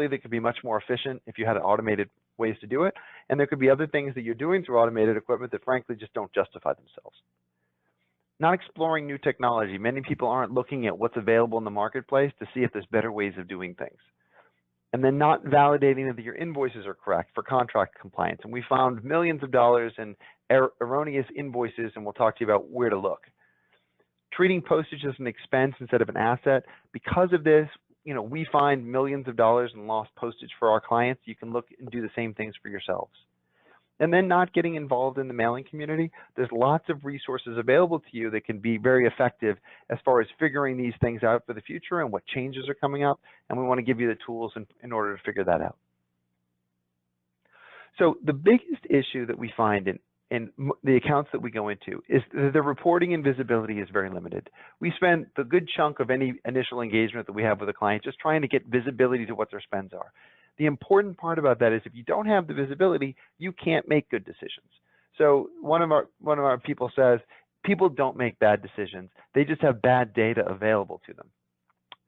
internally that could be much more efficient if you had automated ways to do it. And there could be other things that you're doing through automated equipment that frankly just don't justify themselves. Not exploring new technology. Many people aren't looking at what's available in the marketplace to see if there's better ways of doing things. And then not validating that your invoices are correct for contract compliance. And we found millions of dollars in erroneous invoices, and we'll talk to you about where to look. Treating postage as an expense instead of an asset. Because of this, we find millions of dollars in lost postage for our clients. You can look and do the same things for yourselves. And then not getting involved in the mailing community. There's lots of resources available to you that can be very effective as far as figuring these things out for the future and what changes are coming up. And we want to give you the tools in order to figure that out. So the biggest issue that we find in the accounts that we go into is the reporting and visibility is very limited. We spend the good chunk of any initial engagement that we have with a client just trying to get visibility to what their spends are. The important part about that is if you don't have the visibility, you can't make good decisions. So one of our people says, people don't make bad decisions. They just have bad data available to them.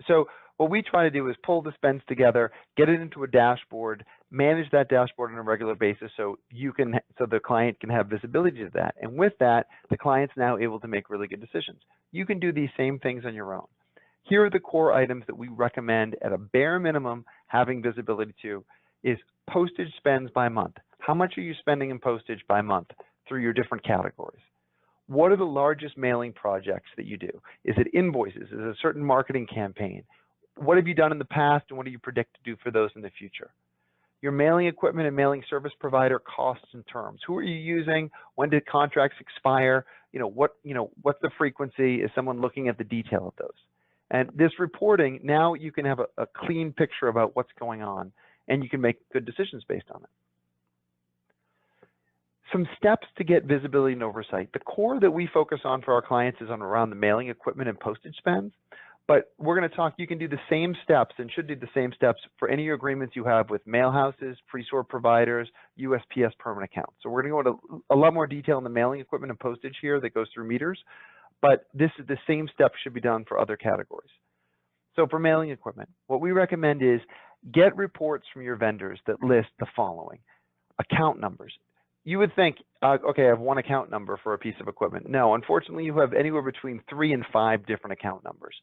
So what we try to do is pull the spends together, get it into a dashboard, manage that dashboard on a regular basis so the client can have visibility to that. And with that, the client's now able to make really good decisions. You can do these same things on your own. Here are the core items that we recommend at a bare minimum having visibility to is postage spends by month. How much are you spending in postage by month through your different categories? What are the largest mailing projects that you do? Is it invoices? Is it a certain marketing campaign? What have you done in the past and what do you predict to do for those in the future? Your mailing equipment and mailing service provider costs and terms. Who are you using? When did contracts expire? What's the frequency? Is someone looking at the detail of those? And this reporting, now you can have a clean picture about what's going on and you can make good decisions based on it. Some steps to get visibility and oversight. The core that we focus on for our clients is on around the mailing equipment and postage spends, but we're going to talk, you can do the same steps and should do the same steps for any agreements you have with mail houses, pre-sort providers, USPS permanent accounts. So we're going to go into a lot more detail on the mailing equipment and postage here that goes through meters. But this is the same step should be done for other categories. So for mailing equipment, what we recommend is get reports from your vendors that list the following. Account numbers. You would think, okay, I have one account number for a piece of equipment. No, unfortunately, you have anywhere between 3 and 5 different account numbers.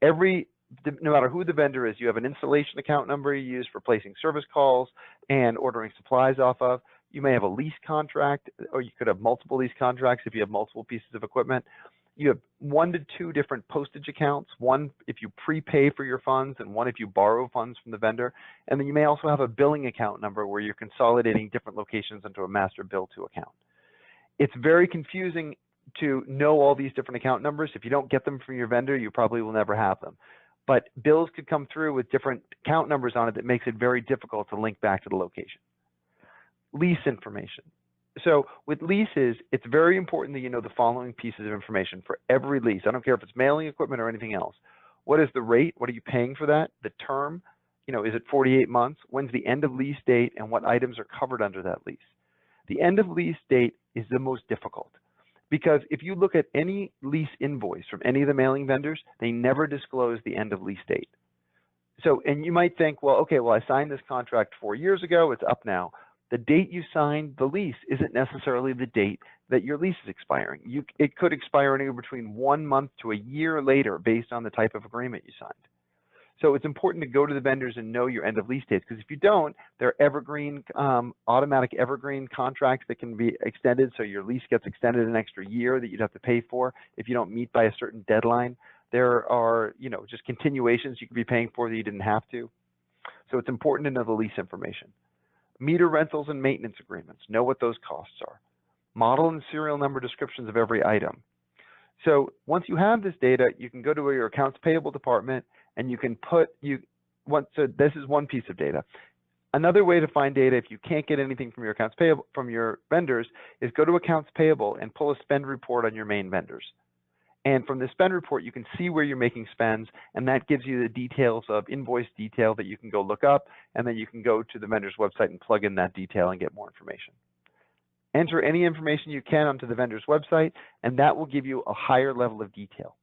No matter who the vendor is, you have an installation account number you use for placing service calls and ordering supplies off of. You may have a lease contract, or you could have multiple lease contracts if you have multiple pieces of equipment. You have 1 to 2 different postage accounts, one if you prepay for your funds and one if you borrow funds from the vendor. And then you may also have a billing account number where you're consolidating different locations into a master bill to account. It's very confusing to know all these different account numbers. If you don't get them from your vendor, you probably will never have them. But bills could come through with different account numbers on it that makes it very difficult to link back to the location. Lease information. So with leases, it's very important that you know the following pieces of information for every lease. I don't care if it's mailing equipment or anything else. What is the rate? What are you paying for that? The term, is it 48 months? When's the end of lease date and what items are covered under that lease? The end of lease date is the most difficult because if you look at any lease invoice from any of the mailing vendors, they never disclose the end of lease date. So, and you might think, well, okay, I signed this contract 4 years ago, it's up now. The date you signed the lease isn't necessarily the date that your lease is expiring. It could expire anywhere between 1 month to a year later based on the type of agreement you signed. So it's important to go to the vendors and know your end of lease dates, because if you don't, they're evergreen, automatic evergreen contracts that can be extended. So your lease gets extended an extra year that you'd have to pay for if you don't meet by a certain deadline. There are, just continuations you could be paying for that you didn't have to. So it's important to know the lease information. Meter rentals and maintenance agreements, know what those costs are. Model and serial number descriptions of every item. So once you have this data, you can go to your accounts payable department and you can so this is one piece of data. Another way to find data if you can't get anything from your accounts payable, from your vendors, is go to accounts payable and pull a spend report on your main vendors. And from the spend report, you can see where you're making spends, and that gives you the details of invoice detail that you can go look up, and then you can go to the vendor's website and plug in that detail and get more information. Enter any information you can onto the vendor's website, and that will give you a higher level of detail.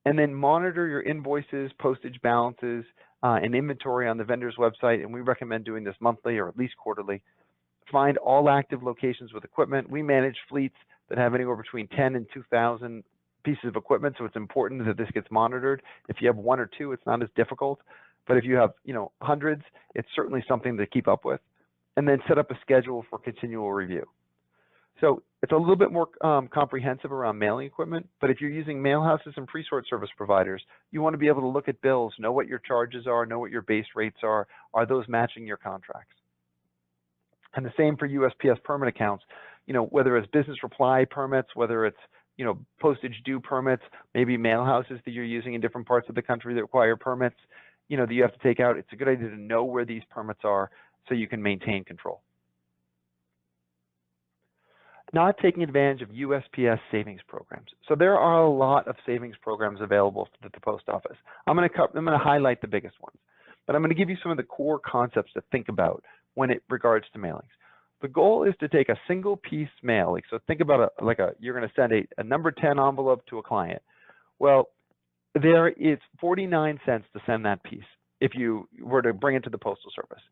And then monitor your invoices, postage balances, and inventory on the vendor's website, and we recommend doing this monthly or at least quarterly. Find all active locations with equipment. We manage fleets that have anywhere between 10 and 2,000 pieces of equipment, so it's important that this gets monitored. If you have one or two, it's not as difficult, but if you have hundreds, it's certainly something to keep up with. And then set up a schedule for continual review. So it's a little bit more comprehensive around mailing equipment, but if you're using mail houses and pre-sort service providers, you want to be able to look at bills, know what your charges are, know what your base rates are those matching your contracts? And the same for USPS permit accounts, whether it's business reply permits, whether it's postage due permits, maybe mail houses that you're using in different parts of the country that require permits, that you have to take out. It's a good idea to know where these permits are so you can maintain control. Not taking advantage of USPS savings programs. So there are a lot of savings programs available at the post office. I'm going to highlight the biggest ones, but I'm going to give you some of the core concepts to think about when it regards to mailings. The goal is to take a single piece mail. So think about you're going to send a number 10 envelope to a client. Well, there is 49 cents to send that piece if you were to bring it to the Postal Service.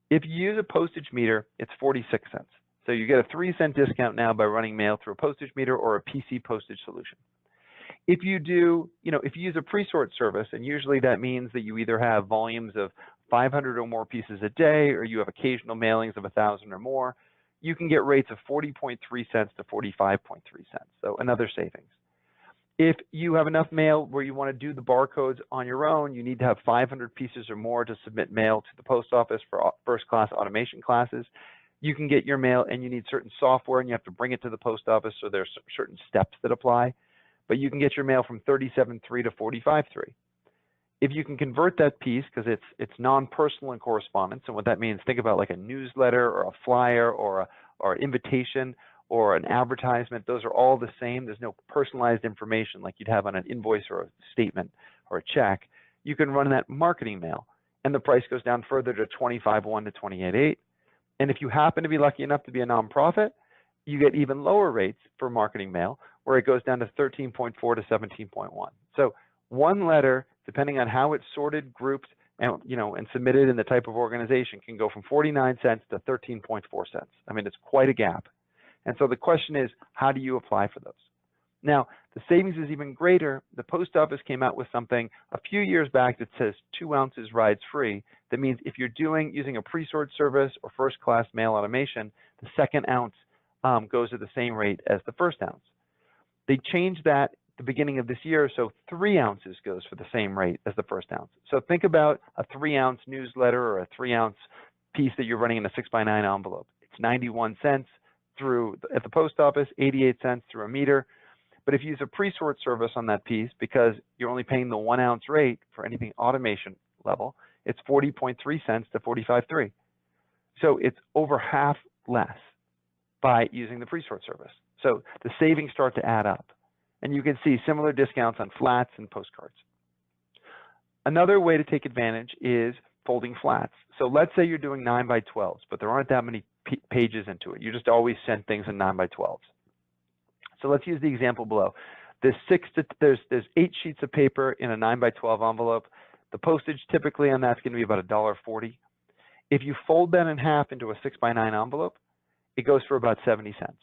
If you use a postage meter, it's 46 cents. So you get a 3-cent discount now by running mail through a postage meter or a PC postage solution. If you use a pre-sort service, and usually that means that you either have volumes of 500 or more pieces a day, or you have occasional mailings of 1,000 or more, you can get rates of 40.3 cents to 45.3 cents, so another savings. If you have enough mail where you want to do the barcodes on your own, you need to have 500 pieces or more to submit mail to the post office for first-class automation classes. You can get your mail, and you need certain software, and you have to bring it to the post office, so there's certain steps that apply. But you can get your mail from 37.3 to 45.3. If you can convert that piece, because it's non-personal in correspondence, and what that means, think about like a newsletter or a flyer or an invitation or an advertisement. Those are all the same. There's no personalized information like you'd have on an invoice or a statement or a check. You can run that marketing mail, and the price goes down further to 25.1 to 28.8. And if you happen to be lucky enough to be a nonprofit, you get even lower rates for marketing mail, where it goes down to 13.4 to 17.1. So one letter, depending on how it's sorted, grouped, and and submitted in the type of organization, can go from 49 cents to 13.4 cents. I mean, it's quite a gap. And so the question is, how do you apply for those? Now, the savings is even greater. The post office came out with something a few years back that says 2 ounces rides free. That means if you're using a pre-sort service or first-class mail automation, the second ounce goes at the same rate as the first ounce. They changed that at the beginning of this year, so 3 ounces goes for the same rate as the first ounce. So think about a 3-ounce newsletter or a 3-ounce piece that you're running in a 6x9 envelope. It's 91 cents at the post office, 88 cents through a meter. But if you use a pre-sort service on that piece, because you're only paying the 1 ounce rate for anything automation level, it's 40.3 cents to 45.3. So it's over half less by using the pre-sort service. So the savings start to add up. And you can see similar discounts on flats and postcards. Another way to take advantage is folding flats. So let's say you're doing 9x12s, but there aren't that many pages into it. You just always send things in 9x12s. So let's use the example below. There's 8 sheets of paper in a 9x12 envelope. The postage typically on that's going to be about $1.40. If you fold that in half into a 6x9 envelope, it goes for about 70 cents.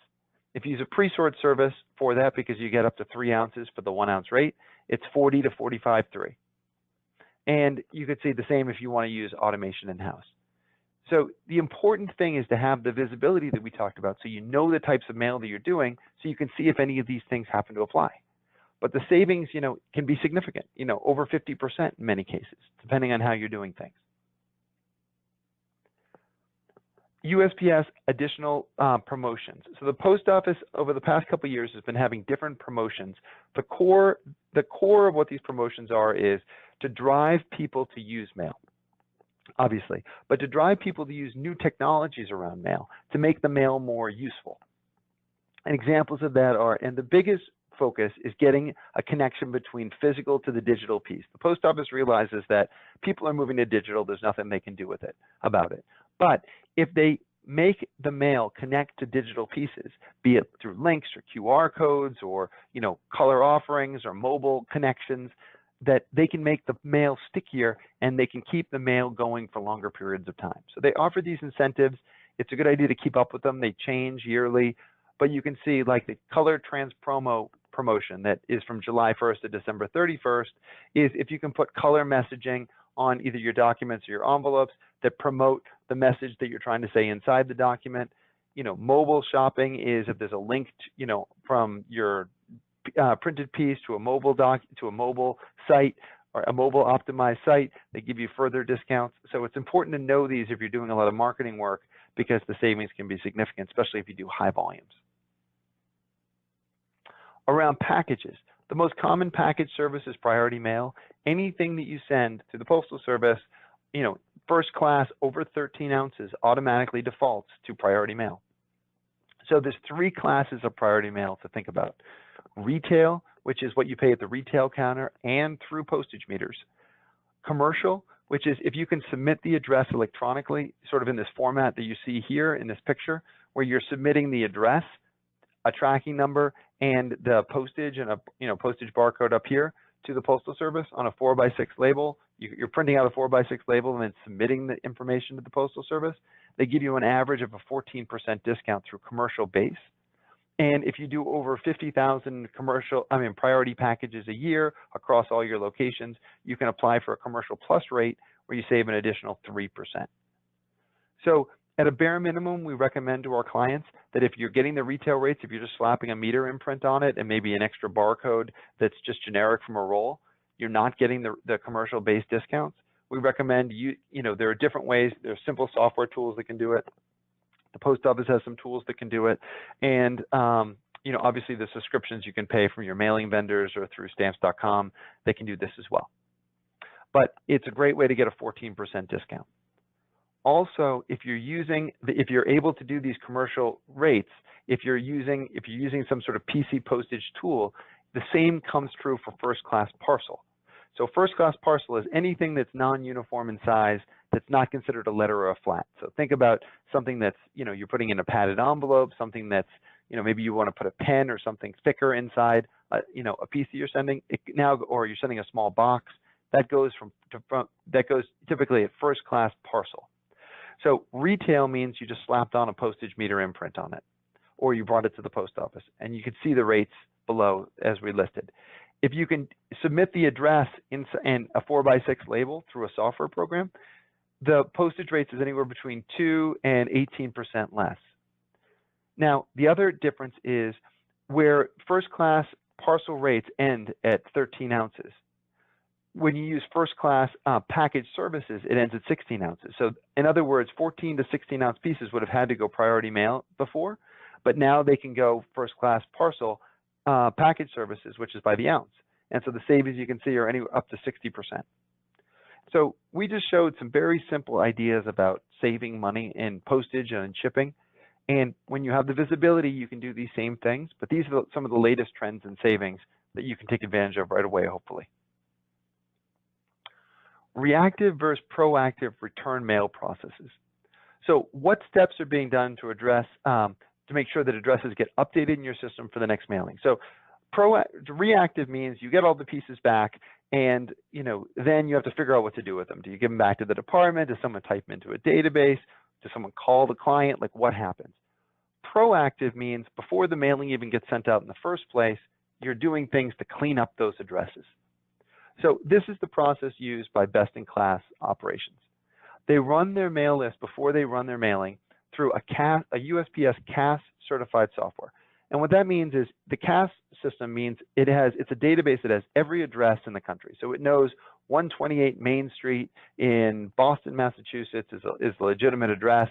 If you use a pre-sort service for that, because you get up to 3 ounces for the 1 ounce rate, it's 40 to 45.3. And you could see the same if you want to use automation in-house. So the important thing is to have the visibility that we talked about, so you know the types of mail that you're doing, so you can see if any of these things happen to apply. But the savings, can be significant, over 50% in many cases, depending on how you're doing things. USPS additional promotions. So the post office over the past couple of years has been having different promotions. The core of what these promotions are is to drive people to use mail, obviously, but to drive people to use new technologies around mail to make the mail more useful. And examples of that are, and the biggest focus is getting a connection between physical to the digital piece. The post office realizes that people are moving to digital. There's nothing they can do about it. But if they make the mail connect to digital pieces, be it through links or QR codes or color offerings or mobile connections, that they can make the mail stickier and they can keep the mail going for longer periods of time. So they offer these incentives. It's a good idea to keep up with them. They change yearly, but you can see like the color trans promotion that is from July 1st to December 31st is if you can put color messaging on either your documents or your envelopes that promote the message that you're trying to say inside the document. You know, mobile shopping is if there's a link to, you know, from your printed piece to a mobile site or a mobile optimized site, they give you further discounts. So it's important to know these if you're doing a lot of marketing work because the savings can be significant, especially if you do high volumes. Around packages, the most common package service is priority mail. Anything that you send to the Postal Service, you know, first class over 13 ounces automatically defaults to priority mail. So there's 3 classes of priority mail to think about. Retail, which is what you pay at the retail counter and through postage meters. Commercial, which is if you can submit the address electronically, sort of in this format that you see here in this picture, where you're submitting the address, a tracking number, and the postage and a postage barcode up here to the Postal Service on a 4x6 label. You're printing out a 4x6 label and then submitting the information to the Postal Service. They give you an average of a 14% discount through commercial base. And if you do over 50,000 priority packages a year across all your locations, you can apply for a commercial plus rate where you save an additional 3%. So at a bare minimum, we recommend to our clients that if you're getting the retail rates, if you're just slapping a meter imprint on it and maybe an extra barcode that's just generic from a roll, you're not getting the commercial based discounts. We recommend there are different ways. There are simple software tools that can do it. The post office has some tools that can do it. And obviously the subscriptions you can pay from your mailing vendors or through stamps.com, they can do this as well. But it's a great way to get a 14% discount. Also, if you're able to do these commercial rates, if you're using some sort of PC postage tool, the same comes true for first class parcel. So first class parcel is anything that's non-uniform in size that's not considered a letter or a flat. So think about something that's, you're putting in a padded envelope, something that's, maybe you want to put a pen or something thicker inside, a piece that you're sending or you're sending a small box. That goes typically at first class parcel. So retail means you just slapped on a postage meter imprint on it, or you brought it to the post office, and you can see the rates below as we listed. If you can submit the address in a 4x6 label through a software program, the postage rates is anywhere between 2 and 18% less. Now, the other difference is where first class parcel rates end at 13 ounces. When you use first class package services, it ends at 16 ounces. So in other words, 14 to 16 ounce pieces would have had to go priority mail before, but now they can go first class parcel package services, which is by the ounce. And so the savings you can see are anywhere up to 60%. So we just showed some very simple ideas about saving money in postage and in shipping. And when you have the visibility, you can do these same things, but these are some of the latest trends and savings that you can take advantage of right away, hopefully. Reactive versus proactive return mail processes. So what steps are being done to address, to make sure that addresses get updated in your system for the next mailing? So reactive means you get all the pieces back and then you have to figure out what to do with them. Do you give them back to the department? Does someone type them into a database? Does someone call the client? Like what happens? Proactive means before the mailing even gets sent out in the first place, you're doing things to clean up those addresses. So this is the process used by best-in-class operations. They run their mail list before they run their mailing through a USPS CAS certified software. And what that means is the CAS system means it's a database that has every address in the country. So it knows 128 Main Street in Boston, Massachusetts is a legitimate address,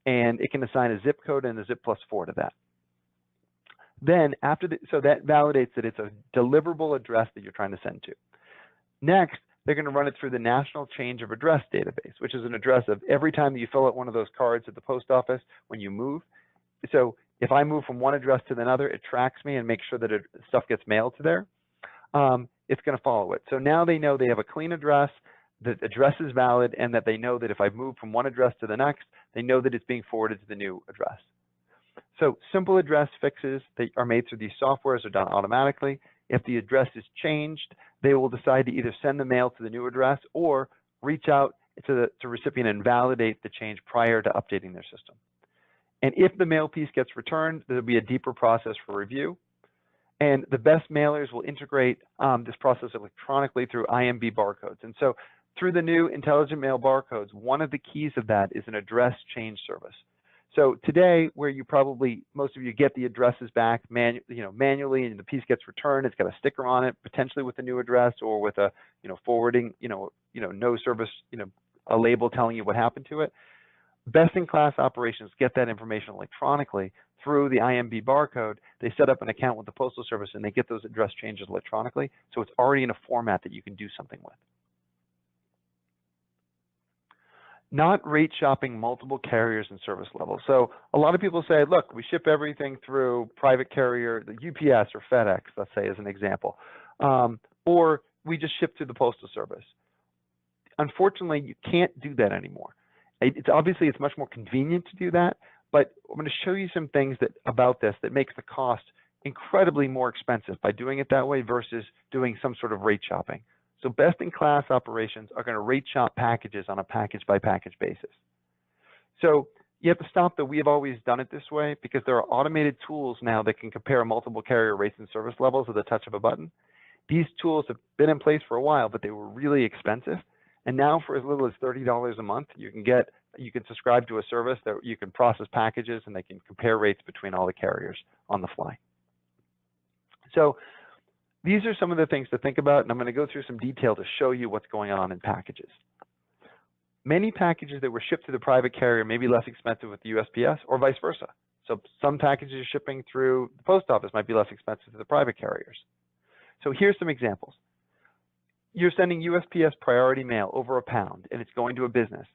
and it can assign a zip code and a zip +4 to that. Then so that validates that it's a deliverable address that you're trying to send to. Next, they're going to run it through the National Change of Address database, which is an address of every time that you fill out one of those cards at the post office when you move. So if I move from one address to another, it tracks me and makes sure that stuff gets mailed to there. It's going to follow it. So now they know they have a clean address, that the address is valid, and that they know that if I move from one address to the next, they know that it's being forwarded to the new address. So simple address fixes that are made through these softwares are done automatically. If the address is changed, they will decide to either send the mail to the new address or reach out to the recipient and validate the change prior to updating their system. And if the mail piece gets returned, there'll be a deeper process for review. And the best mailers will integrate this process electronically through IMB barcodes. And so through the new intelligent mail barcodes, one of the keys of that is an address change service. So today, where you probably, most of you get the addresses back manually, and the piece gets returned, it's got a sticker on it, potentially with a new address or with a forwarding, no service, a label telling you what happened to it. Best-in-class operations get that information electronically through the IMB barcode. They set up an account with the Postal Service and they get those address changes electronically. So it's already in a format that you can do something with. Not rate shopping multiple carriers and service levels. So a lot of people say, look, we ship everything through private carrier, the UPS or FedEx, let's say as an example, or we just ship through the Postal Service. Unfortunately, you can't do that anymore. It's much more convenient to do that, but I'm going to show you some things about this that makes the cost incredibly more expensive by doing it that way versus doing some sort of rate shopping. So best-in-class operations are going to rate shop packages on a package-by-package basis. So you have to stop that we have always done it this way because there are automated tools now that can compare multiple carrier rates and service levels with the touch of a button. These tools have been in place for a while, but they were really expensive. And now for as little as $30 a month, you can subscribe to a service that you can process packages and they can compare rates between all the carriers on the fly. So these are some of the things to think about, and I'm going to go through some detail to show you what's going on in packages. Many packages that were shipped to the private carrier may be less expensive with the USPS or vice versa. So some packages shipping through the post office might be less expensive to the private carriers. So here's some examples. You're sending USPS priority mail over £1 and it's going to a business.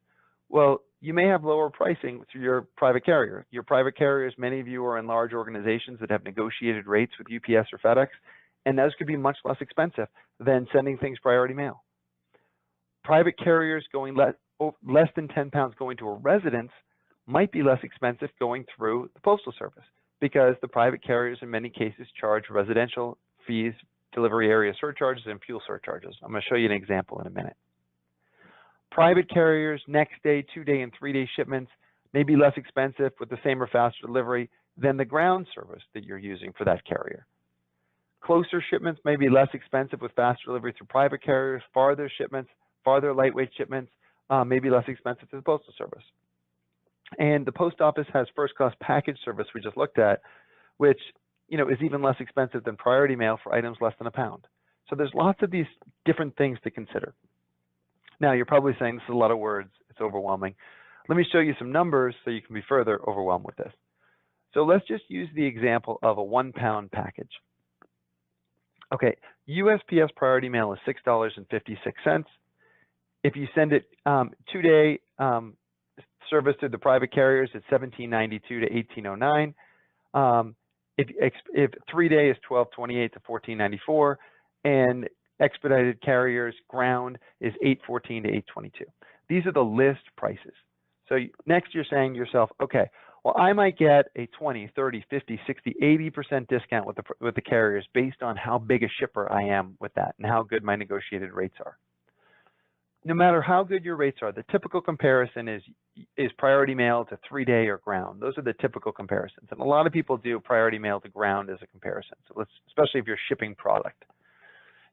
Well, you may have lower pricing through your private carrier. Your private carriers, many of you are in large organizations that have negotiated rates with UPS or FedEx, and those could be much less expensive than sending things priority mail. Private carriers going less than £10 going to a residence might be less expensive going through the Postal Service because the private carriers in many cases charge residential fees, delivery area surcharges, and fuel surcharges. I'm going to show you an example in a minute. Private carriers, next day, 2-day, and 3-day shipments may be less expensive with the same or faster delivery than the ground service that you're using for that carrier. Closer shipments may be less expensive with faster delivery through private carriers. Farther shipments, farther lightweight shipments may be less expensive to the Postal Service. And the Post Office has first-class package service we just looked at, which is even less expensive than priority mail for items less than £1. So there's lots of these different things to consider. Now you're probably saying this is a lot of words, it's overwhelming. Let me show you some numbers so you can be further overwhelmed with this. So let's just use the example of a £1 package. Okay, USPS priority mail is $6.56. If you send it 2-day service to the private carriers, it's $17.92 to $18.09. If 3-day is $12.28 to $14.94, and expedited carriers ground is $8.14 to $8.22. These are the list prices. So next you're saying to yourself, okay, well, I might get a 20, 30, 50, 60, 80% discount with the carriers based on how big a shipper I am with that and how good my negotiated rates are. No matter how good your rates are, the typical comparison is priority mail to 3-day or ground. Those are the typical comparisons. And a lot of people do priority mail to ground as a comparison, so especially if you're shipping product.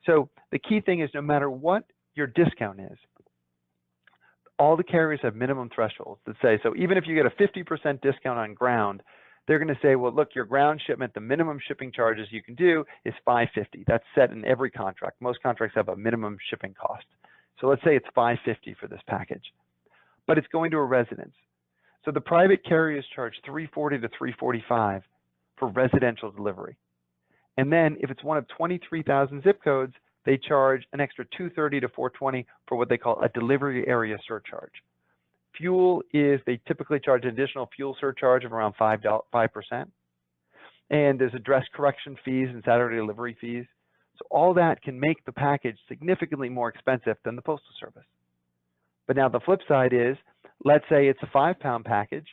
So the key thing is no matter what your discount is, all the carriers have minimum thresholds that say, so even if you get a 50% discount on ground, they're going to say, well, look, your ground shipment, the minimum shipping charges you can do is $5.50. That's set in every contract. Most contracts have a minimum shipping cost. So let's say it's $5.50 for this package, but it's going to a residence. So the private carriers charge $3.40 to $3.45 for residential delivery. And then if it's one of 23,000 zip codes, they charge an extra $2.30 to $4.20 for what they call a delivery area surcharge. Fuel is, they typically charge an additional fuel surcharge of around 5%. And there's address correction fees and Saturday delivery fees. So all that can make the package significantly more expensive than the Postal Service. But now the flip side is, let's say it's a £5 package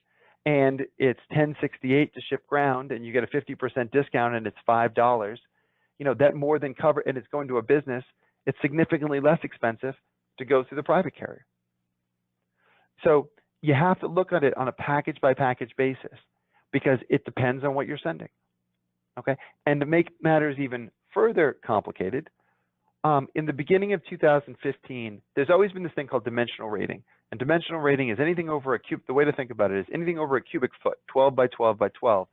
and it's $10.68 to ship ground and you get a 50% discount and it's $5. that more than cover, and it's going to a business, it's significantly less expensive to go through the private carrier. So you have to look at it on a package by package basis because it depends on what you're sending. Okay, and to make matters even further complicated, in the beginning of 2015, there's always been this thing called dimensional rating. And dimensional rating is anything over a the way to think about it is anything over a cubic foot, 12 by 12 by 12.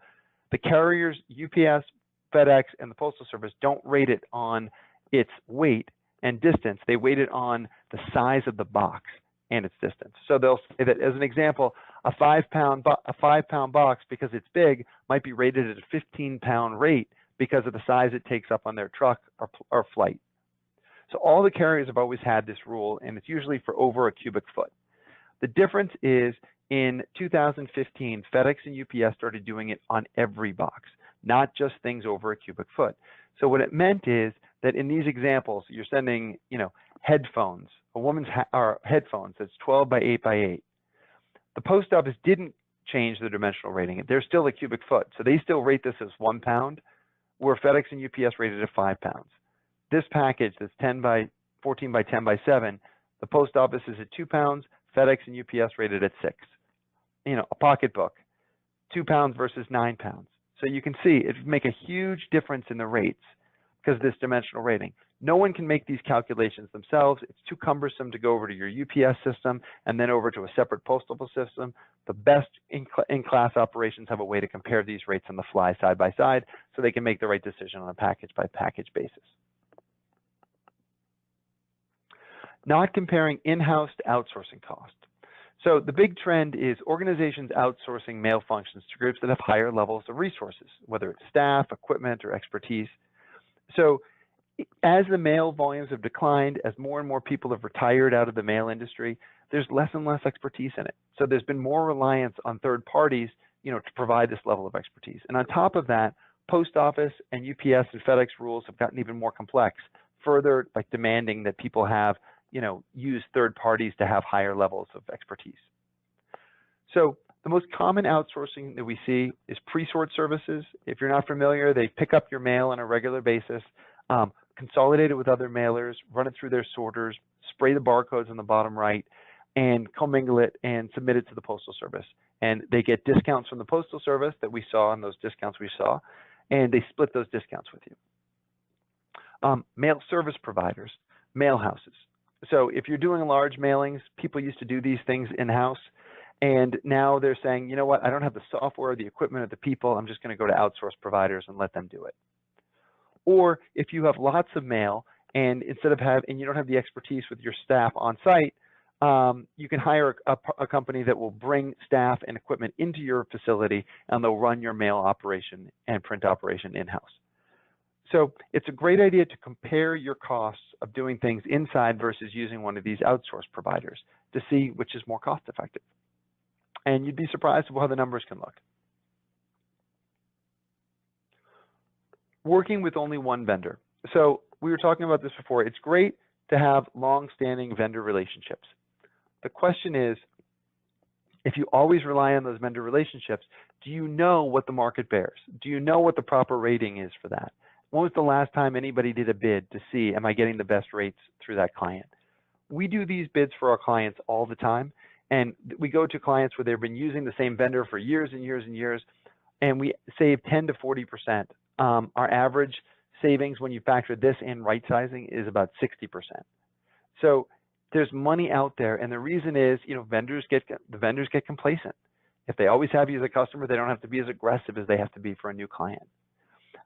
The carriers, UPS, FedEx, and the Postal Service don't rate it on its weight and distance. They rate it on the size of the box and its distance. So they'll say that, as an example, a 5-pound box, because it's big, might be rated at a 15-pound rate because of the size it takes up on their truck or flight. So all the carriers have always had this rule, and it's usually for over a cubic foot. The difference is in 2015, FedEx and UPS started doing it on every box, not just things over a cubic foot. So what it meant is that in these examples, you're sending, headphones, a woman's headphones that's 12 by 8 by 8. The post office didn't change the dimensional rating. They're still a cubic foot, so they still rate this as 1 pound, where FedEx and UPS rated it 5 pounds. This package that's 10 by 14 by 10 by 7, the post office is at 2 pounds, FedEx and UPS rated at 6. A pocketbook, 2 pounds versus 9 pounds. So you can see it make a huge difference in the rates because of this dimensional rating. No one can make these calculations themselves. It's too cumbersome to go over to your UPS system and then over to a separate postal system. The best in-class operations have a way to compare these rates on the fly side by side so they can make the right decision on a package by package basis. Not comparing in-house to outsourcing cost. So the big trend is organizations outsourcing mail functions to groups that have higher levels of resources, whether it's staff, equipment, or expertise. So as the mail volumes have declined, as more and more people have retired out of the mail industry, there's less and less expertise in it. So there's been more reliance on third parties, to provide this level of expertise. And on top of that, Post Office and UPS and FedEx rules have gotten even more complex, further demanding that people have use third parties to have higher levels of expertise. So the most common outsourcing that we see is pre-sort services. If you're not familiar, they pick up your mail on a regular basis, consolidate it with other mailers, run it through their sorters, spray the barcodes on the bottom right, and commingle it and submit it to the Postal Service. And they get discounts from the Postal Service that we saw, and those discounts we saw, and they split those discounts with you. Mail service providers, mail houses. So if you're doing large mailings, people used to do these things in-house, and now they're saying, you know what, I don't have the software, the equipment, or the people, I'm just going to go to outsource providers and let them do it. Or if you have lots of mail, and instead of and you don't have the expertise with your staff on site, you can hire a company that will bring staff and equipment into your facility, and they'll run your mail operation and print operation in-house. So it's a great idea to compare your costs of doing things inside versus using one of these outsourced providers to see which is more cost effective. And you'd be surprised at how the numbers can look. Working with only one vendor. So we were talking about this before. It's great to have long-standing vendor relationships. The question is, if you always rely on those vendor relationships, do you know what the market bears? Do you know what the proper rating is for that? When was the last time anybody did a bid to see, am I getting the best rates through that client? We do these bids for our clients all the time, and we go to clients where they've been using the same vendor for years and years and years, and we save 10 to 40%. Our average savings when you factor this in right sizing is about 60%. So there's money out there, and the reason is, the vendors get complacent. If they always have you as a customer, they don't have to be as aggressive as they have to be for a new client.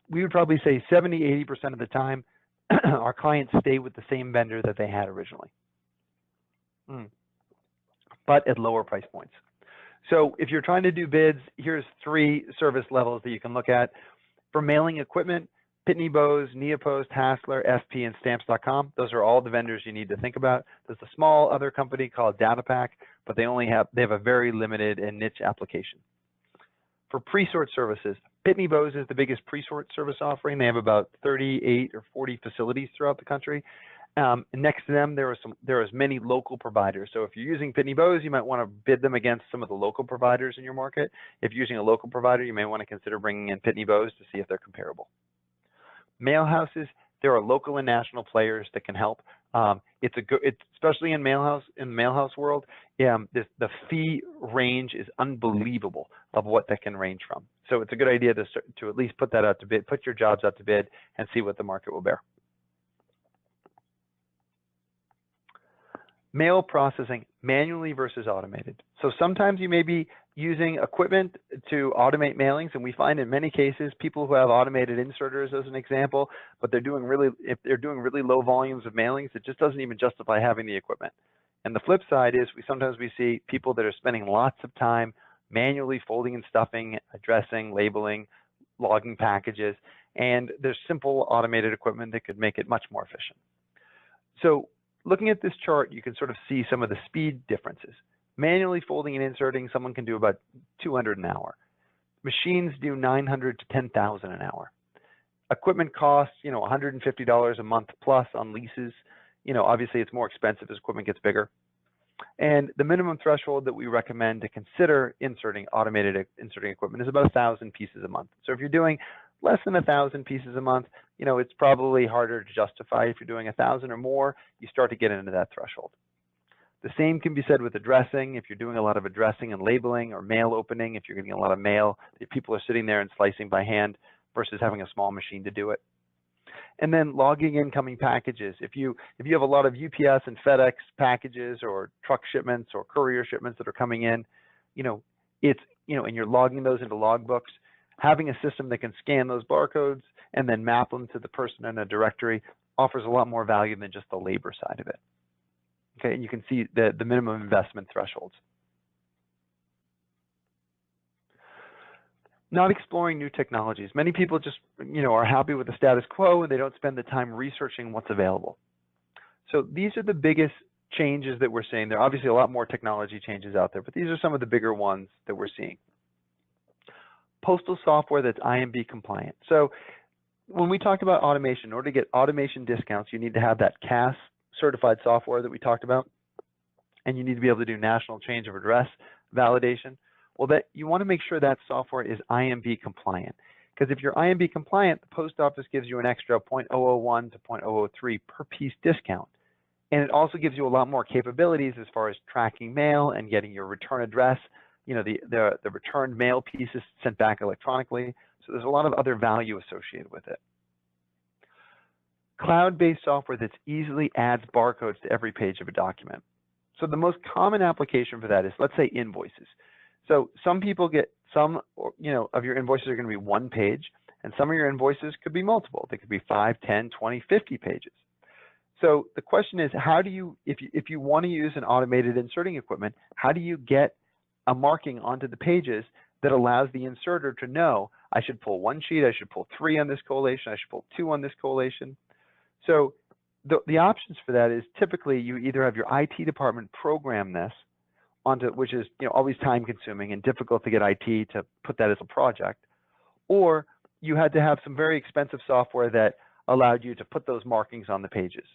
We would probably say 70, 80% of the time, our clients stay with the same vendor that they had originally, but at lower price points. So if you're trying to do bids, here's 3 service levels that you can look at. For mailing equipment, Pitney Bowes, Neopost, Hassler, FP, and Stamps.com. Those are all the vendors you need to think about. There's a small other company called DataPack, but they have a very limited and niche application. For pre-sort services, Pitney Bowes is the biggest pre-sort service offering. They have about 38 or 40 facilities throughout the country. And next to them, there are many local providers. So if you're using Pitney Bowes, you might want to bid them against some of the local providers in your market. If you're using a local provider, you may want to consider bringing in Pitney Bowes to see if they're comparable. Mail houses, there are local and national players that can help. It's especially in the mail house world. The fee range is unbelievable of what that can range from. So it's a good idea to at least put that out to bid, put your jobs out to bid, and see what the market will bear. Mail processing, manually versus automated. So sometimes you may be using equipment to automate mailings, and we find in many cases people who have automated inserters as an example, but if they're doing really low volumes of mailings, it just doesn't even justify having the equipment. And the flip side is sometimes we see people that are spending lots of time manually folding and stuffing, addressing, labeling, logging packages, and there's simple automated equipment that could make it much more efficient. So looking at this chart, you can sort of see some of the speed differences. Manually folding and inserting, someone can do about 200 an hour. Machines do 900 to 10,000 an hour. Equipment costs, $150 a month plus on leases. Obviously it's more expensive as equipment gets bigger. And the minimum threshold that we recommend to consider automated inserting equipment is about 1,000 pieces a month. So if you're doing less than 1,000 pieces a month, it's probably harder to justify. If you're doing 1,000 or more, you start to get into that threshold. The same can be said with addressing. If you're doing a lot of addressing and labeling, or mail opening, if you're getting a lot of mail, if people are sitting there and slicing by hand versus having a small machine to do it. And then logging incoming packages. If you have a lot of UPS and FedEx packages or truck shipments or courier shipments that are coming in, and you're logging those into logbooks, having a system that can scan those barcodes and then map them to the person in a directory offers a lot more value than just the labor side of it. Okay, and you can see the minimum investment thresholds. Not exploring new technologies. Many people just, are happy with the status quo and they don't spend the time researching what's available. So these are the biggest changes that we're seeing. There are obviously a lot more technology changes out there, but these are some of the bigger ones that we're seeing. Postal software that's IMB compliant. So when we talked about automation, in order to get automation discounts, you need to have that CAS certified software that we talked about, and you need to be able to do national change of address validation. Well, that you want to make sure that software is IMB compliant, because if you're IMB compliant, the post office gives you an extra 0.001 to 0.003 per piece discount, and it also gives you a lot more capabilities as far as tracking mail and getting your return address, the returned mail pieces sent back electronically. So there's a lot of other value associated with it. Cloud-based software that easily adds barcodes to every page of a document. So the most common application for that is, let's say, invoices. So some people get of your invoices are going to be one page, and some of your invoices could be multiple. They could be 5, 10, 20, 50 pages. So the question is, how do you, if you want to use an automated inserting equipment, how do you get a marking onto the pages that allows the inserter to know, I should pull one sheet, I should pull 3 on this collation, I should pull 2 on this collation. So the options for that is typically you either have your IT department program this onto, which is always time consuming and difficult to get IT to put that as a project, or you had to have some very expensive software that allowed you to put those markings on the pages.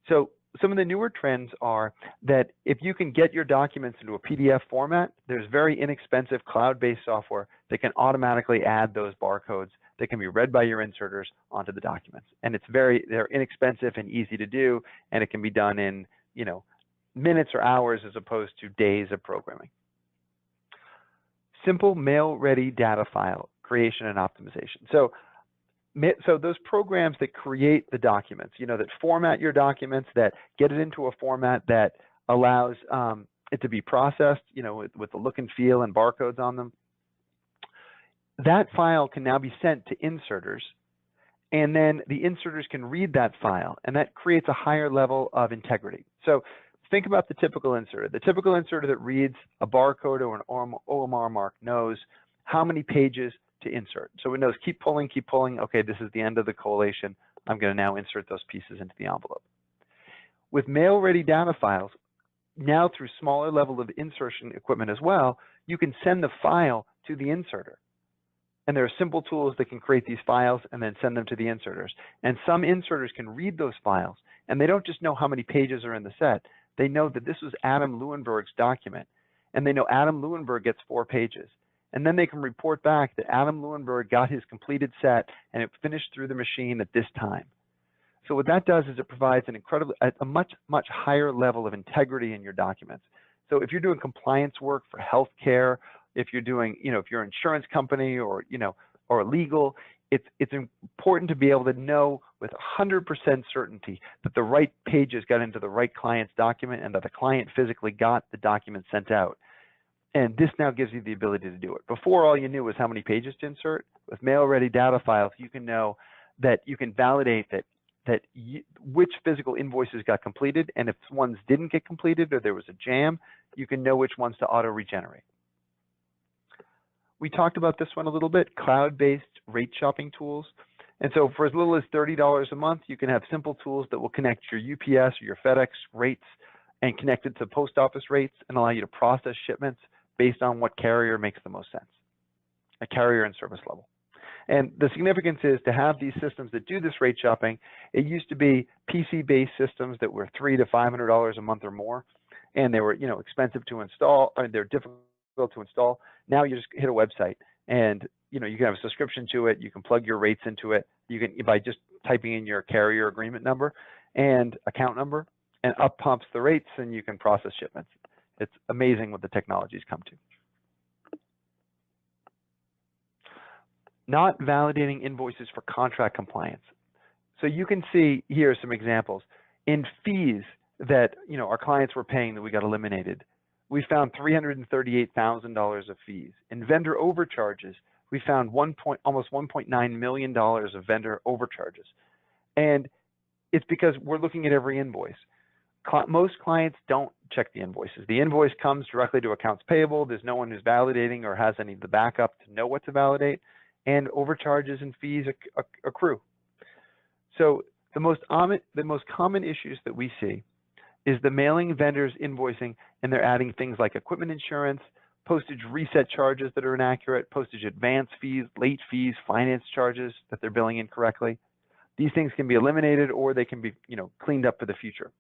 So some of the newer trends are that if you can get your documents into a PDF format, there's very inexpensive cloud-based software that can automatically add those barcodes that can be read by your inserters onto the documents. And they're inexpensive and easy to do, and it can be done in, minutes or hours as opposed to days of programming. Simple mail-ready data file creation and optimization. So those programs that create the documents, that format your documents, that get it into a format that allows it to be processed, with the look and feel and barcodes on them, that file can now be sent to inserters, and then the inserters can read that file, and that creates a higher level of integrity. So think about the typical inserter. The typical inserter that reads a barcode or an OMR mark knows how many pages to insert. So it knows keep pulling, okay, this is the end of the collation. I'm going to now insert those pieces into the envelope. With mail-ready data files, now through smaller level of insertion equipment as well, you can send the file to the inserter. And there are simple tools that can create these files and then send them to the inserters. And some inserters can read those files, and they don't just know how many pages are in the set. They know that this was Adam Leuenberg's document, and they know Adam Leuenberg gets 4 pages. And then they can report back that Adam Lewinberg got his completed set and it finished through the machine at this time. So what that does is it provides a much higher level of integrity in your documents. So if you're doing compliance work for healthcare, if you're doing, if you're an insurance company or, or legal, it's important to be able to know with 100% certainty that the right pages got into the right client's document and that the client physically got the document sent out. And this now gives you the ability to do it. Before, all you knew was how many pages to insert. With mail-ready data files, you can know that you can validate which physical invoices got completed, and if ones didn't get completed or there was a jam, you can know which ones to auto-regenerate. We talked about this one a little bit, cloud-based rate shopping tools. And so for as little as $30 a month, you can have simple tools that will connect your UPS or your FedEx rates and connect it to post office rates and allow you to process shipments based on what carrier makes the most sense, a carrier and service level. And the significance is to have these systems that do this rate shopping. It used to be PC-based systems that were $300 to $500 a month or more, and they were, expensive to install, or they're difficult to install. Now you just hit a website, and you can have a subscription to it. You can plug your rates into it. You can, by just typing in your carrier agreement number and account number, and up pumps the rates, and you can process shipments. It's amazing what the technology's come to. Not validating invoices for contract compliance. So you can see here some examples. In fees that our clients were paying that we got eliminated, we found $338,000 of fees. In vendor overcharges, we found almost $1.9 million of vendor overcharges. And it's because we're looking at every invoice. Most clients don't check the invoices. The invoice comes directly to accounts payable. There's no one who's validating or has any of the backup to know what to validate, and overcharges and fees accrue. So the most common issues that we see is the mailing vendors invoicing, and they're adding things like equipment insurance, postage reset charges that are inaccurate, postage advance fees, late fees, finance charges that they're billing incorrectly. These things can be eliminated, or they can be cleaned up for the future.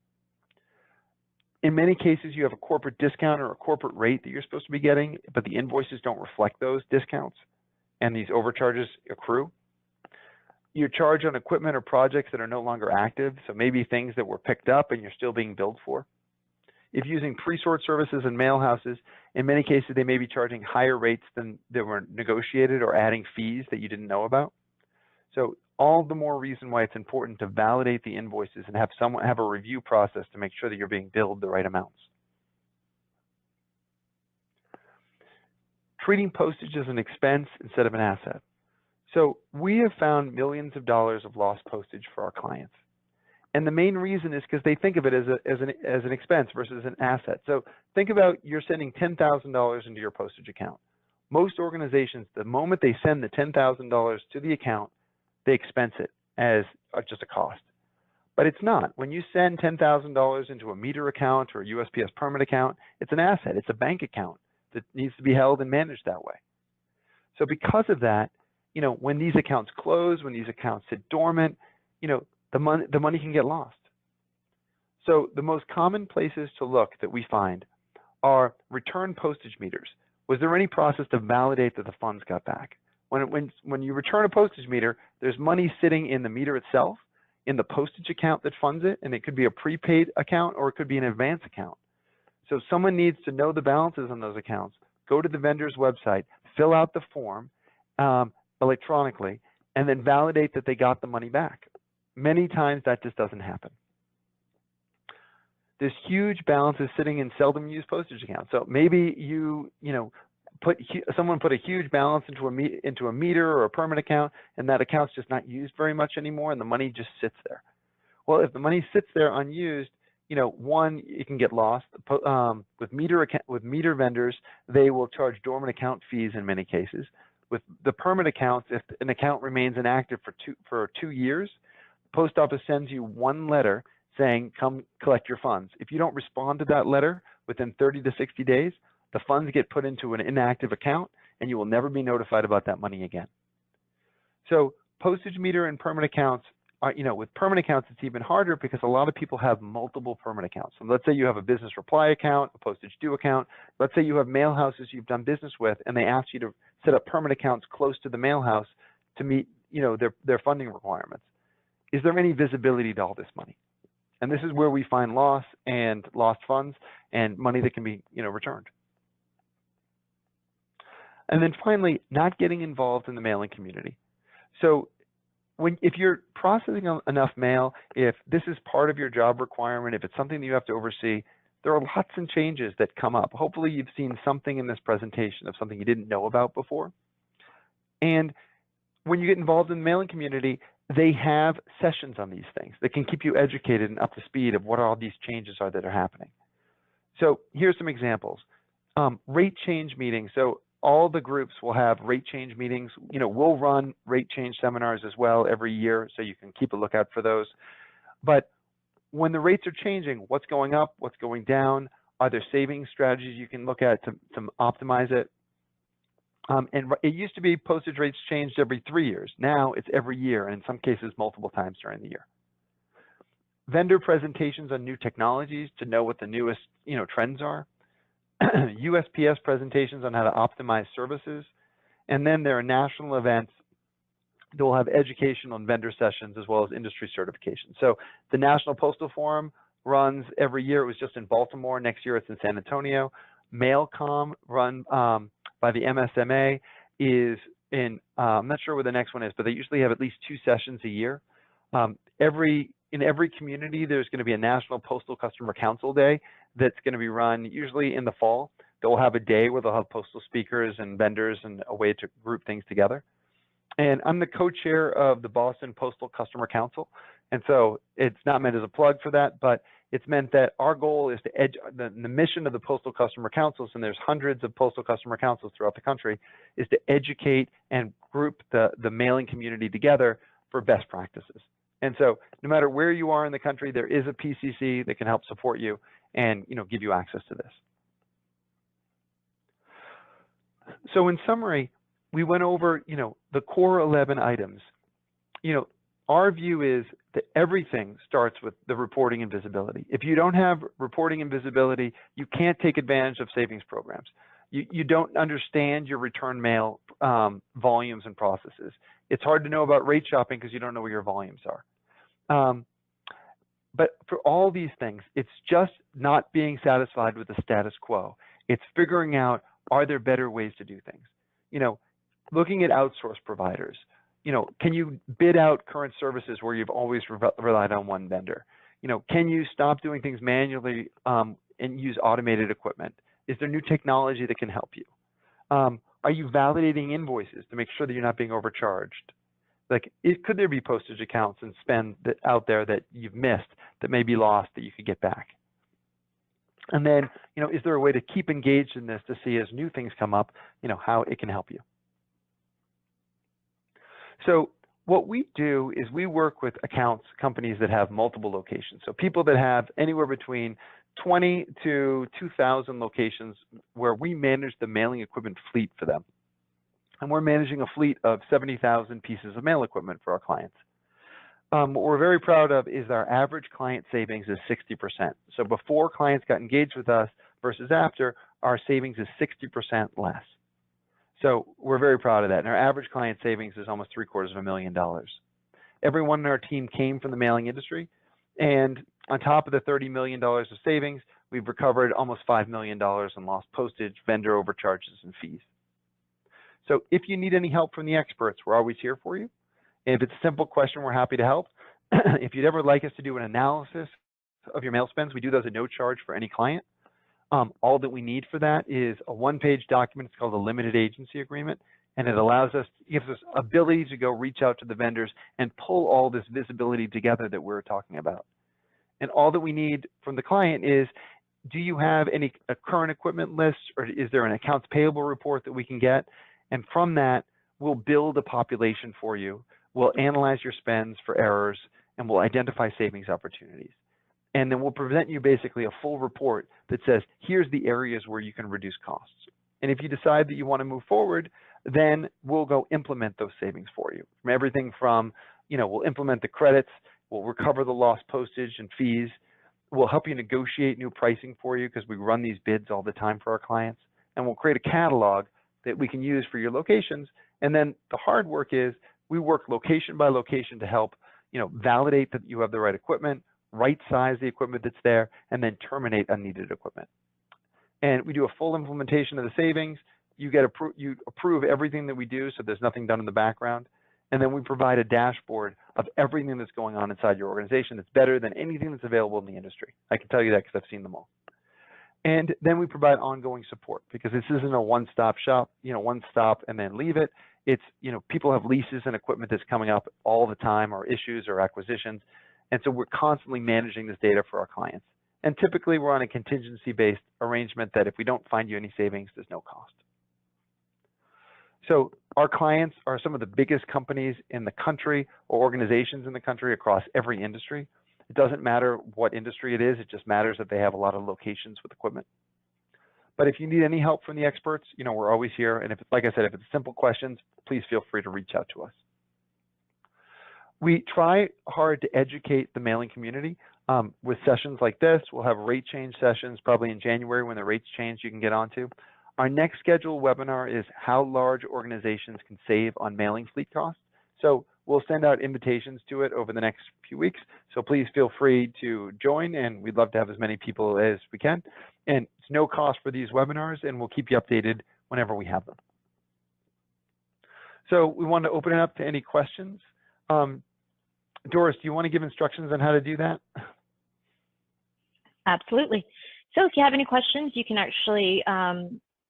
In many cases, you have a corporate discount or a corporate rate that you're supposed to be getting, but the invoices don't reflect those discounts, and these overcharges accrue. You charge on equipment or projects that are no longer active, so maybe things that were picked up and you're still being billed for. If using pre-sort services and mail houses, in many cases they may be charging higher rates than they were negotiated or adding fees that you didn't know about. So all the more reason why it's important to validate the invoices and have a review process to make sure that you're being billed the right amounts. Treating postage as an expense instead of an asset. So we have found millions of dollars of lost postage for our clients. And the main reason is because they think of it as an expense versus an asset. So think about you're sending $10,000 into your postage account. Most organizations, the moment they send the $10,000 to the account, they expense it as just a cost. But it's not. When you send $10,000 into a meter account or a USPS permit account, it's an asset. It's a bank account that needs to be held and managed that way. So because of that, when these accounts close, when these accounts sit dormant, the money can get lost. So the most common places to look that we find are return postage meters. Was there any process to validate that the funds got back? When you return a postage meter, there's money sitting in the meter itself, in the postage account that funds it, and it could be a prepaid account or it could be an advance account. So someone needs to know the balances on those accounts, go to the vendor's website, fill out the form electronically, and then validate that they got the money back. Many times that just doesn't happen. There's huge balances sitting in seldom used postage accounts. So maybe someone put a huge balance into a meter or a permit account, and that account's just not used very much anymore, and the money just sits there. Well, if the money sits there unused, one, it can get lost. With meter vendors, they will charge dormant account fees in many cases. With the permit accounts, if an account remains inactive for 2 years, the post office sends you one letter saying, come collect your funds. If you don't respond to that letter within 30 to 60 days, the funds get put into an inactive account, and you will never be notified about that money again. So postage meter and permit accounts with permanent accounts, it's even harder because a lot of people have multiple permanent accounts. So let's say you have a business reply account, a postage due account. Let's say you have mail houses you've done business with, and they ask you to set up permanent accounts close to the mail house to meet, their funding requirements. Is there any visibility to all this money? And this is where we find loss and lost funds and money that can be, returned. And then finally, not getting involved in the mailing community. So if you're processing enough mail, if this is part of your job requirement, if it's something that you have to oversee, there are lots of changes that come up. Hopefully you've seen something in this presentation of something you didn't know about before. And when you get involved in the mailing community, they have sessions on these things that can keep you educated and up to speed of what all these changes are that are happening. So here's some examples. Rate change meetings. So all the groups will have rate change meetings. We'll run rate change seminars as well every year, so you can keep a lookout for those. But when the rates are changing, what's going up, what's going down, are there savings strategies you can look at to optimize it? And it used to be postage rates changed every 3 years. Now it's every year, and in some cases multiple times during the year. Vendor presentations on new technologies to know what the newest trends are. USPS presentations on how to optimize services. And then there are national events that will have educational and vendor sessions as well as industry certification. So the National Postal Forum runs every year. It was just in Baltimore. Next year it's in San Antonio. MailCom, run by the MSMA, is in, I'm not sure where the next one is, but they usually have at least 2 sessions a year. In every community, there's going to be a National Postal Customer Council Day that's going to be run usually in the fall. They'll have a day where they'll have postal speakers and vendors and a way to group things together. And I'm the co-chair of the Boston Postal Customer Council. And so it's not meant as a plug for that, but it's meant that our goal is to the mission of the Postal Customer Councils, and there's hundreds of Postal Customer Councils throughout the country, is to educate and group the mailing community together for best practices. And so no matter where you are in the country, there is a PCC that can help support you and give you access to this. So in summary, we went over the core 11 items. Our view is that everything starts with the reporting and visibility. If you don't have reporting and visibility, you can't take advantage of savings programs. You don't understand your return mail volumes and processes. It's hard to know about rate shopping because you don't know where your volumes are. But for all these things, it's just not being satisfied with the status quo. It's figuring out, are there better ways to do things? Looking at outsource providers, can you bid out current services where you've always relied on one vendor? Can you stop doing things manually and use automated equipment? Is there new technology that can help you? Are you validating invoices to make sure that you're not being overcharged? Could there be postage accounts and spend out there that you've missed that may be lost that you could get back? And then, is there a way to keep engaged in this to see as new things come up, how it can help you? So what we do is we work with companies that have multiple locations. So people that have anywhere between 20 to 2,000 locations where we manage the mailing equipment fleet for them. And we're managing a fleet of 70,000 pieces of mail equipment for our clients. What we're very proud of is our average client savings is 60%. So before clients got engaged with us versus after, our savings is 60% less. So we're very proud of that. And our average client savings is almost $750,000. Everyone in our team came from the mailing industry. And on top of the $30 million of savings, we've recovered almost $5 million in lost postage, vendor overcharges, and fees. So if you need any help from the experts, we're always here for you. And if it's a simple question, we're happy to help. If you'd ever like us to do an analysis of your mail spends, we do those at no charge for any client. All that we need for that is a one-page document. It's called a limited agency agreement, and it gives us ability to go reach out to the vendors and pull all this visibility together that we're talking about. And all that we need from the client is, do you have a current equipment list, or is there an accounts payable report that we can get? And from that, we'll build a population for you. We'll analyze your spends for errors, and we'll identify savings opportunities. And then we'll present you basically a full report that says, here's the areas where you can reduce costs. And if you decide that you want to move forward, then we'll go implement those savings for you. From everything from we'll implement the credits, we'll recover the lost postage and fees, we'll help you negotiate new pricing for you because we run these bids all the time for our clients, and we'll create a catalog that we can use for your locations. And then the hard work is we work location by location to help validate that you have the right equipment, right size the equipment that's there, and then terminate unneeded equipment. And we do a full implementation of the savings. You approve everything that we do, so there's nothing done in the background. And then we provide a dashboard of everything that's going on inside your organization that's better than anything that's available in the industry. I can tell you that because I've seen them all. And then we provide ongoing support because this isn't a one-stop shop, one stop and then leave it. It's, people have leases and equipment that's coming up all the time, or issues or acquisitions. And so we're constantly managing this data for our clients. And typically we're on a contingency-based arrangement that if we don't find you any savings, there's no cost. So our clients are some of the biggest companies in the country or organizations in the country across every industry. It doesn't matter what industry it is, it just matters that they have a lot of locations with equipment. But if you need any help from the experts, we're always here. And if, like I said, if it's simple questions, please feel free to reach out to us. We try hard to educate the mailing community with sessions like this. We'll have rate change sessions probably in January when the rates change you can get onto. Our next scheduled webinar is how large organizations can save on mailing fleet costs. So we'll send out invitations to it over the next few weeks. So please feel free to join, and we'd love to have as many people as we can. And it's no cost for these webinars, and we'll keep you updated whenever we have them. So we want to open it up to any questions. Doris, do you want to give instructions on how to do that? Absolutely. So if you have any questions, you can actually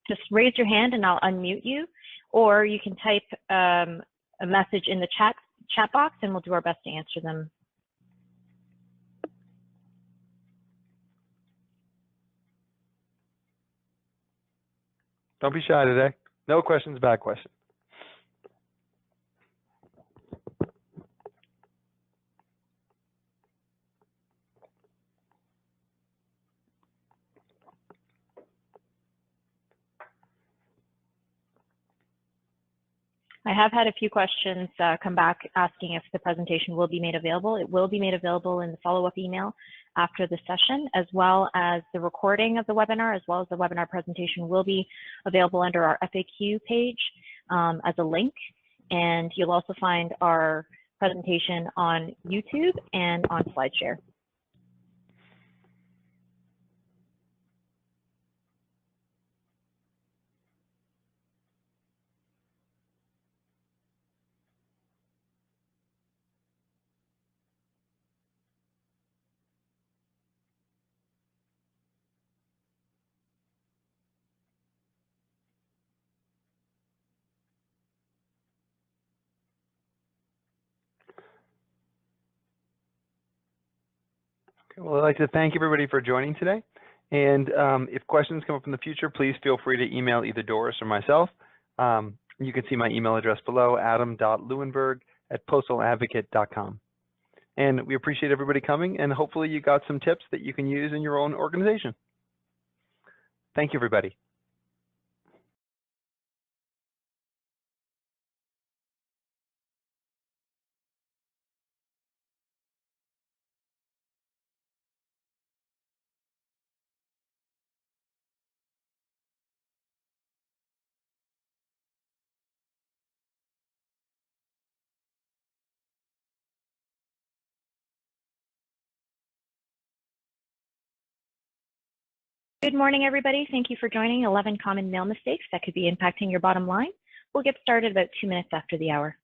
just raise your hand and I'll unmute you, or you can type a message in the chat box and we'll do our best to answer them. Don't be shy today. No questions, bad questions. I have had a few questions come back asking if the presentation will be made available. It will be made available in the follow-up email after the session, as well as the recording of the webinar, as well as the webinar presentation will be available under our FAQ page as a link. And you'll also find our presentation on YouTube and on SlideShare. Well, I'd like to thank everybody for joining today. And if questions come up in the future, please feel free to email either Doris or myself. You can see my email address below, adam.lewenberg@postaladvocate.com. And we appreciate everybody coming, and hopefully you got some tips that you can use in your own organization. Thank you, everybody. Good morning, everybody. Thank you for joining 11 common mail mistakes that could be impacting your bottom line. We'll get started about 2 minutes after the hour.